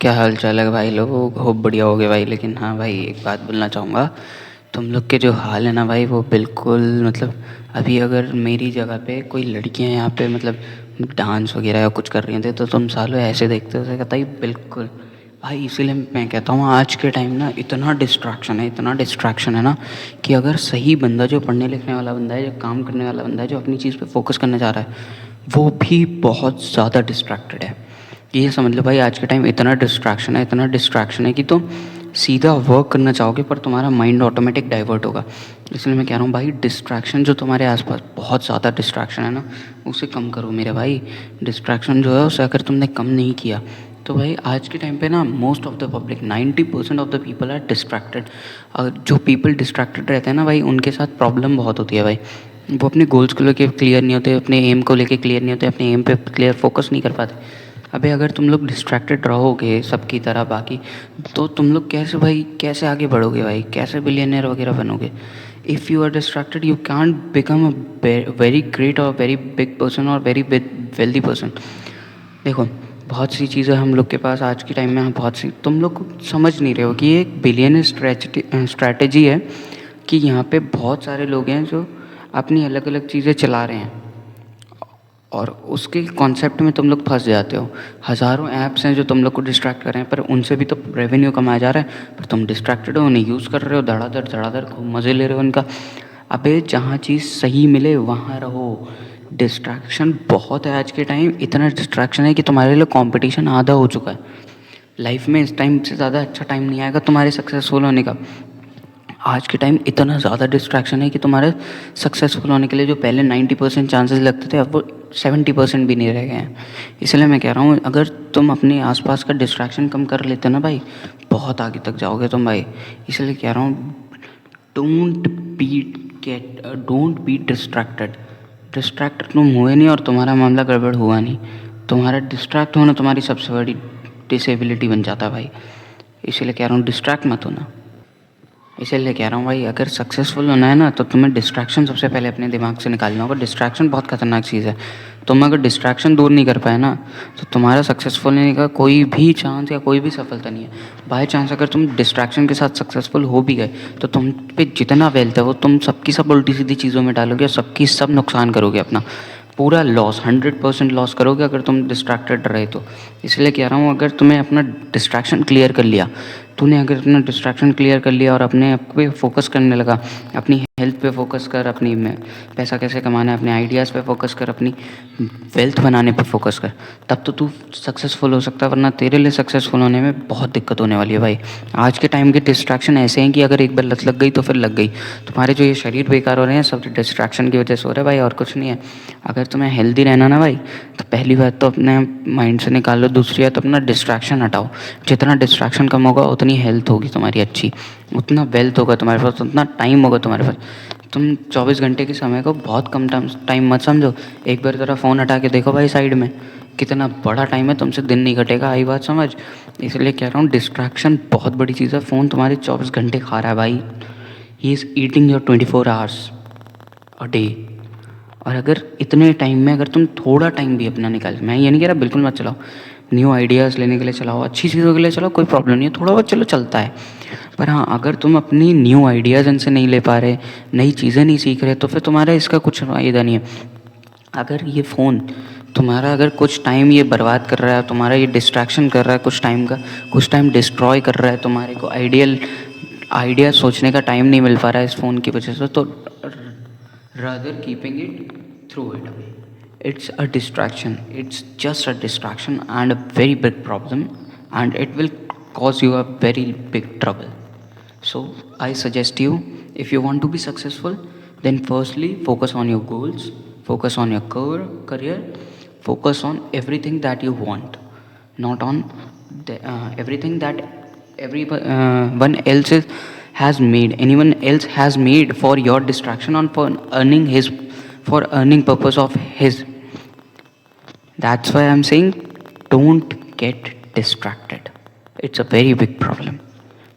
क्या हाल चाल है भाई लोग? खूब बढ़िया हो गए भाई। लेकिन हाँ भाई, एक बात बोलना चाहूँगा। तुम लोग के जो हाल है ना भाई, वो बिल्कुल मतलब अभी अगर मेरी जगह पे कोई लड़कियां यहाँ पे मतलब डांस वगैरह या कुछ कर रही थी तो तुम सालों ऐसे देखते हो, कहता ही बिल्कुल भाई। इसीलिए मैं कहता हूँ आज के टाइम ना इतना डिस्ट्रैक्शन है, इतना डिस्ट्रैक्शन है ना, कि अगर सही बंदा, जो पढ़ने लिखने वाला बंदा है, जो काम करने वाला बंदा है, जो अपनी चीज़ पे फोकस करना चाह रहा है, वो भी बहुत ज़्यादा डिस्ट्रैक्टेड है। ये समझ लो भाई, आज के टाइम इतना डिस्ट्रैक्शन है, इतना डिस्ट्रैक्शन है कि तुम सीधा वर्क करना चाहोगे पर तुम्हारा माइंड ऑटोमेटिक डाइवर्ट होगा। इसलिए मैं कह रहा हूँ भाई, डिस्ट्रैक्शन जो तुम्हारे आसपास बहुत ज़्यादा डिस्ट्रैक्शन है ना, उसे कम करो मेरे भाई। डिस्ट्रैक्शन जो है उसे अगर तुमने कम नहीं किया तो भाई आज के टाइम पे ना most of the public 90% of the people are distracted. और जो पीपल डिस्ट्रैक्टेड रहते हैं ना भाई, उनके साथ प्रॉब्लम बहुत होती है भाई। वो अपने गोल्स को लेके क्लियर नहीं होते, अपने एम को लेके क्लियर नहीं होते, अपने एम पे क्लियर फोकस नहीं कर पाते। अबे अगर तुम लोग डिस्ट्रैक्टेड रहोगे सबकी तरह बाकी, तो तुम लोग कैसे भाई, कैसे आगे बढ़ोगे भाई, कैसे बिलियनर वगैरह बनोगे? If you are distracted you can't become a very great और वेरी बिग पर्सन और वेरी वेल्दी पर्सन। देखो, बहुत सी चीज़ें हम लोग के पास आज के टाइम में, बहुत सी तुम लोग समझ नहीं रहे हो कि ये एक बिलियनर स्ट्रैटेजी है, कि यहाँ पे बहुत सारे लोग हैं जो अपनी अलग अलग चीज़ें चला रहे हैं और उसके कॉन्सेप्ट में तुम लोग फंस जाते हो। हज़ारों ऐप्स हैं जो तुम लोग को डिस्ट्रैक्ट कर रहे हैं, पर उनसे भी तो रेवेन्यू कमाया जा रहा है, पर तुम डिस्ट्रैक्टेड हो, उन्हें यूज़ कर रहे हो, धड़ाधड़ खूब मज़े ले रहे हो उनका। अबे जहाँ चीज़ सही मिले वहाँ रहो। डिस्ट्रैक्शन बहुत है आज के टाइम, इतना डिस्ट्रैक्शन है कि तुम्हारे लिए कंपटीशन आधा हो चुका है। लाइफ में इस टाइम से ज़्यादा अच्छा टाइम नहीं आएगा तुम्हारे सक्सेसफुल होने का। आज के टाइम इतना ज़्यादा डिस्ट्रैक्शन है कि तुम्हारे सक्सेसफुल होने के लिए जो पहले 90% चांसेस लगते थे, अब वो 70% भी नहीं रह गए हैं। इसलिए मैं कह रहा हूँ, अगर तुम अपने आसपास का डिस्ट्रैक्शन कम कर लेते ना भाई, बहुत आगे तक जाओगे तुम भाई। इसलिए कह रहा हूँ, don't be don't be distracted. Distracted तुम हुए नहीं और तुम्हारा मामला गड़बड़ हुआ नहीं। तुम्हारा डिस्ट्रैक्ट होना तुम्हारी सबसे बड़ी डिसेबिलिटी बन जाता है भाई। इसीलिए कह रहा हूँ, डिस्ट्रैक्ट मत होना। इसीलिए कह रहा हूँ भाई, अगर सक्सेसफुल होना है ना, तो तुम्हें डिस्ट्रैक्शन सबसे पहले अपने दिमाग से निकालना होगा। डिस्ट्रैक्शन बहुत खतरनाक चीज़ है। तुम अगर डिस्ट्रैक्शन दूर नहीं कर पाए ना, तो तुम्हारा सक्सेसफुल होने का कोई भी चांस या कोई भी सफलता नहीं है। बाय चांस अगर तुम डिस्ट्रैक्शन के साथ सक्सेसफुल हो भी गए, तो तुम पे जितना वेल्थ है वो तुम सबकी सब उल्टी सीधी चीज़ों में डालोगे और सबकी सब नुकसान करोगे, अपना पूरा लॉस, 100% लॉस करोगे अगर तुम डिस्ट्रैक्टेड रहे तो। इसलिए कह रहा हूँ, अगर तुम्हें अपना डिस्ट्रैक्शन क्लियर कर लिया, तूने अगर अपना डिस्ट्रैक्शन क्लियर कर लिया और अपने आप पे फोकस करने लगा, अपनी हेल्थ पे फोकस कर, अपनी में पैसा कैसे कमाना है, अपने आइडियाज़ पे फोकस कर, अपनी वेल्थ बनाने पे फोकस कर, तब तो तू सक्सेसफुल हो सकता है। वरना तेरे लिए सक्सेसफुल होने में बहुत दिक्कत होने वाली है भाई। आज के टाइम के डिस्ट्रैक्शन ऐसे हैं कि अगर एक बार लत लग गई तो फिर लग गई। तुम्हारे जो ये शरीर बेकार हो रहे हैं सब डिस्ट्रैक्शन की वजह से हो रहा है भाई, और कुछ नहीं है। अगर तुम्हें हेल्दी रहना ना भाई, तो पहली बात तो अपने माइंड से निकाल लो, दूसरी बात अपना डिस्ट्रैक्शन हटाओ। जितना डिस्ट्रैक्शन कम होगा उतनी हेल्थ होगी तुम्हारी अच्छी, उतना वेल्थ होगा तुम्हारे पास, उतना टाइम होगा तुम्हारे पास। तुम 24 घंटे के समय को बहुत कम टाइम मत समझो। एक बार ज़रा फ़ोन हटा के देखो भाई साइड में, कितना बड़ा टाइम है, तुमसे दिन नहीं कटेगा, आई बात समझ। इसलिए कह रहा हूँ, डिस्ट्रैक्शन बहुत बड़ी चीज़ है। फ़ोन तुम्हारे 24 घंटे खा रहा है भाई। He is eating your 24 hours a day. और अगर इतने टाइम में अगर तुम थोड़ा टाइम भी अपना निकाल, मैं ये नहीं कह रहा बिल्कुल मत चलाओ, न्यू आइडियाज़ लेने के लिए चलाओ, अच्छी चीज़ों के लिए चलाओ, कोई प्रॉब्लम नहीं है, थोड़ा बहुत चलो चलता है। पर हाँ, अगर तुम अपनी न्यू आइडियाज़ इनसे नहीं ले पा रहे, नई चीज़ें नहीं सीख रहे, तो फिर तुम्हारा इसका कुछ फ़ायदा नहीं है। अगर ये फ़ोन तुम्हारा अगर कुछ टाइम ये बर्बाद कर रहा है, तुम्हारा ये डिस्ट्रैक्शन कर रहा है कुछ टाइम का, कुछ टाइम डिस्ट्रॉय कर रहा है, तुम्हारे को आइडिया सोचने का टाइम नहीं मिल पा रहा है इस फ़ोन की वजह से, तो rather keeping it, throw it away. It's a distraction, it's just a distraction and a very big problem, and it will cause you a very big trouble. So I suggest you, if you want to be successful, then firstly focus on your goals, focus on your career, focus on everything that you want, not on everything that one else has made, anyone else has made for your distraction or for earning purpose of his. That's why I'm saying, don't get distracted. It's a very big problem.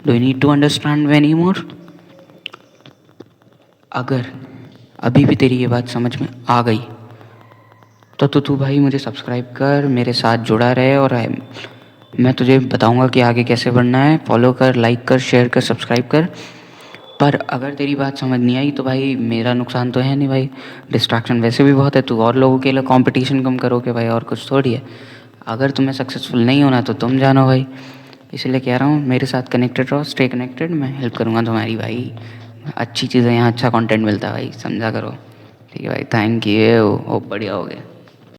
Do you need to understand me anymore? अगर अभी भी तेरी ये बात समझ में आ गई, तो तू भाई मुझे सब्सक्राइब कर, मेरे साथ जुड़ा रहे, और मैं तुझे बताऊंगा कि आगे कैसे बढ़ना है। फॉलो कर, लाइक कर, शेयर कर, सब्सक्राइब कर। पर अगर तेरी बात समझ नहीं आई तो भाई मेरा नुकसान तो है नहीं भाई, डिस्ट्रैक्शन वैसे भी बहुत है, तू और लोगों के लिए कंपटीशन कम करोगे भाई, और कुछ थोड़ी है। अगर तुम्हें सक्सेसफुल नहीं होना तो तुम जानो भाई, इसलिए कह रहा हूँ मेरे साथ कनेक्टेड रहो, स्टे कनेक्टेड, मैं हेल्प करूँगा तुम्हारी भाई। अच्छी चीज़ें यहाँ, अच्छा कंटेंट मिलता है भाई, समझा करो। ठीक है भाई, थैंक यू, ओ बढ़िया हो गया।